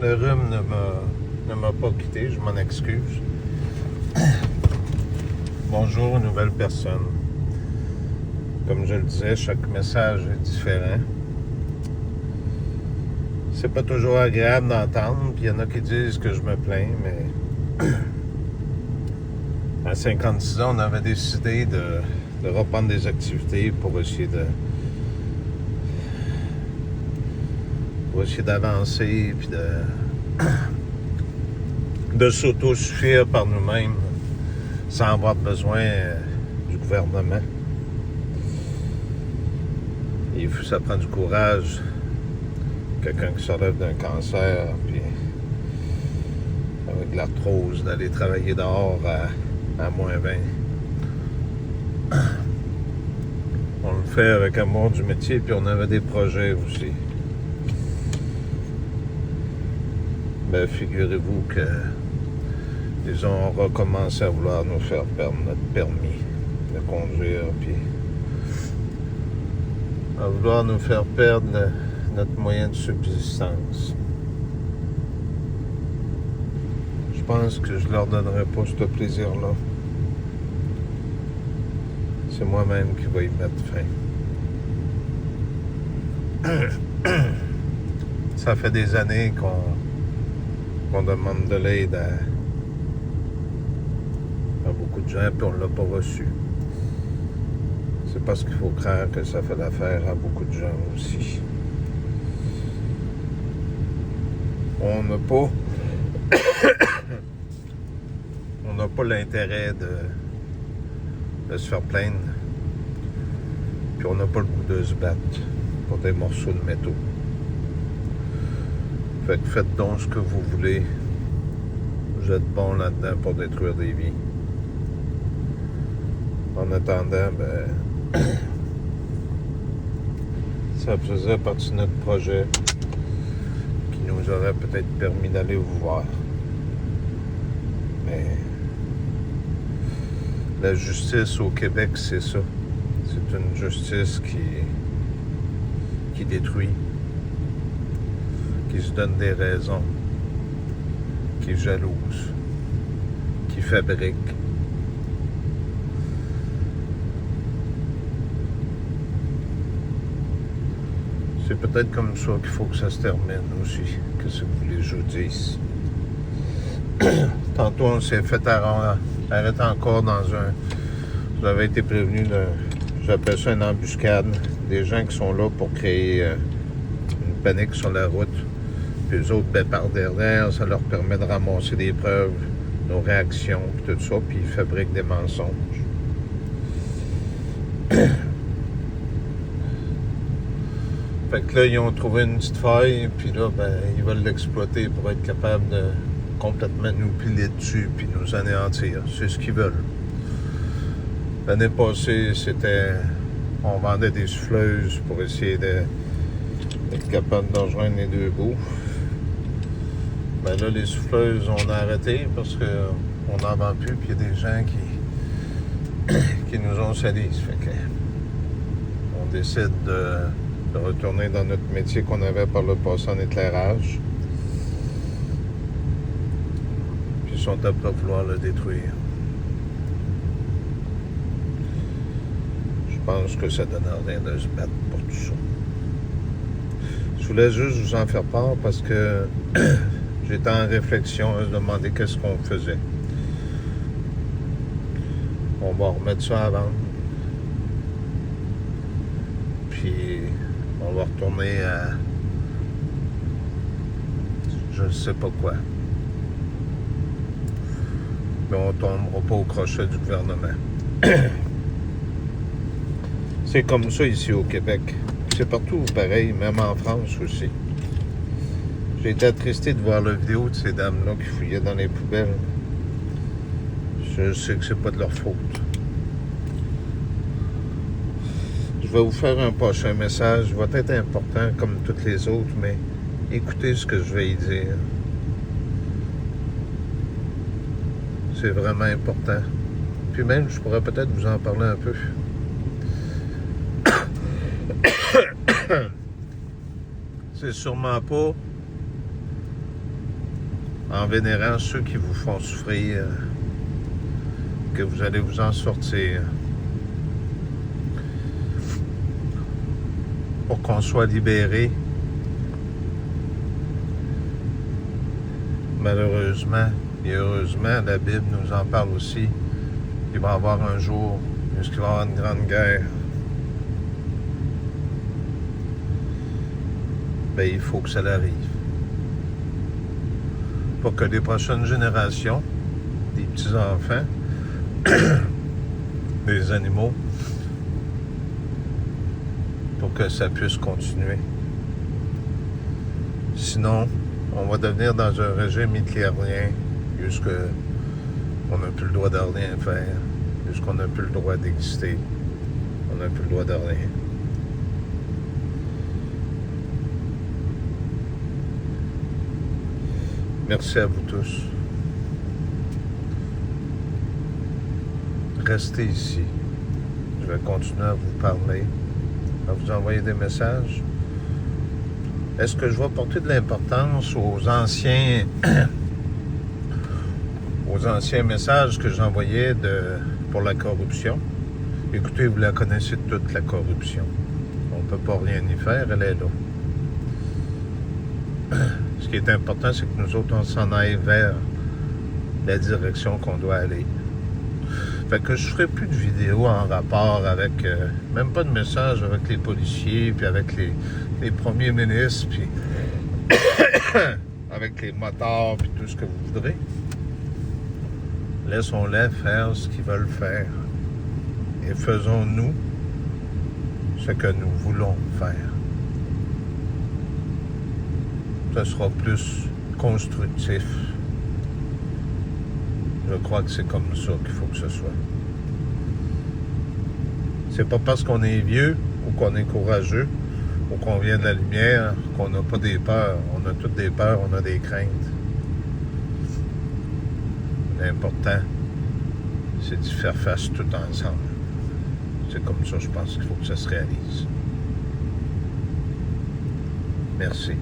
Le rhume ne m'a pas quitté, je m'en excuse. Bonjour, nouvelle personne. Comme je le disais, chaque message est différent. C'est pas toujours agréable d'entendre, puis il y en a qui disent que je me plains, mais à 56 ans, on avait décidé de reprendre des activités pour essayer d'avancer, puis de s'autosuffire par nous-mêmes sans avoir besoin du gouvernement. Ça prend du courage. Quelqu'un qui se relève d'un cancer, puis avec de l'arthrose, d'aller travailler dehors à moins 20. On le fait avec amour du métier, puis on avait des projets aussi. Ben, figurez-vous que ils ont recommencé à vouloir nous faire perdre notre permis de conduire, puis à vouloir nous faire perdre notre moyen de subsistance. Je pense que je leur donnerai pas ce plaisir-là. C'est moi-même qui vais y mettre fin. Ça fait des années qu'on demande de l'aide à beaucoup de gens, puis on ne l'a pas reçu. C'est parce qu'il faut croire que ça fait l'affaire à beaucoup de gens aussi. On n'a pas l'intérêt de se faire plaindre, puis on n'a pas le goût de se battre pour des morceaux de métaux. Fait que faites donc ce que vous voulez. Vous êtes bon là-dedans pour détruire des vies. En attendant, ça faisait partie de notre projet qui nous aurait peut-être permis d'aller vous voir. Mais la justice au Québec, c'est ça. C'est une justice qui détruit, qui se donne des raisons, qui jalouse, qui fabrique. C'est peut-être comme ça qu'il faut que ça se termine aussi. Qu'est-ce que vous voulez que je vous dise? Tantôt, on s'est fait arrêter encore dans un... Vous avez été prévenu j'appelle ça une embuscade. Des gens qui sont là pour créer une panique sur la route. Puis eux autres, par derrière, ça leur permet de ramasser des preuves, nos réactions, puis tout ça, puis ils fabriquent des mensonges. Fait que là, ils ont trouvé une petite faille, puis là, ils veulent l'exploiter pour être capables de complètement nous piler dessus, puis nous anéantir. C'est ce qu'ils veulent. L'année passée, on vendait des souffleuses pour essayer d'être capable de rejoindre les deux bouts. Là, les souffleuses, on a arrêté parce qu'on n'en vend plus, puis il y a des gens qui nous ont salis. Fait que on décide de retourner dans notre métier qu'on avait par le passé en éclairage. Puis ils sont aptes à vouloir le détruire. Je pense que ça donne rien de se battre pour tout ça. Je voulais juste vous en faire part parce que j'étais en réflexion à se demander qu'est-ce qu'on faisait. On va remettre ça à vendre. Puis on va retourner à je ne sais pas quoi. Mais on ne tombera pas au crochet du gouvernement. C'est comme ça ici au Québec. C'est partout pareil, même en France aussi. J'ai été attristé de voir la vidéo de ces dames-là qui fouillaient dans les poubelles. Je sais que c'est pas de leur faute. Je vais vous faire un prochain message. Il va être important comme toutes les autres, mais écoutez ce que je vais y dire. C'est vraiment important. Puis même, je pourrais peut-être vous en parler un peu. C'est sûrement pas en vénérant ceux qui vous font souffrir, que vous allez vous en sortir. Pour qu'on soit libéré. Malheureusement et heureusement, la Bible nous en parle aussi. Il va y avoir un jour où il va y avoir une grande guerre. Ben, il faut que ça arrive. Pour que les prochaines générations, des petits-enfants, des animaux, pour que ça puisse continuer. Sinon, on va devenir dans un régime hitlérien jusqu'on n'a plus le droit de rien faire, jusqu'on n'a plus le droit d'exister. On n'a plus le droit de rien. Merci à vous tous. Restez ici. Je vais continuer à vous parler, à vous envoyer des messages. Est-ce que je vais porter de l'importance aux anciens messages que j'envoyais pour la corruption? Écoutez, vous la connaissez toute, la corruption. On ne peut pas rien y faire, elle est là. Ce qui est important, c'est que nous autres, on s'en aille vers la direction qu'on doit aller. Fait que je ne ferai plus de vidéos en rapport avec, même pas de messages avec les policiers, puis avec les premiers ministres, puis avec les motards, puis tout ce que vous voudrez. Laissons-les faire ce qu'ils veulent faire. Et faisons-nous ce que nous voulons faire. Ce sera plus constructif. Je crois que c'est comme ça qu'il faut que ce soit. C'est pas parce qu'on est vieux ou qu'on est courageux ou qu'on vient de la lumière qu'on n'a pas des peurs. On a toutes des peurs, on a des craintes. L'important, c'est d'y faire face tout ensemble. C'est comme ça, je pense qu'il faut que ça se réalise. Merci.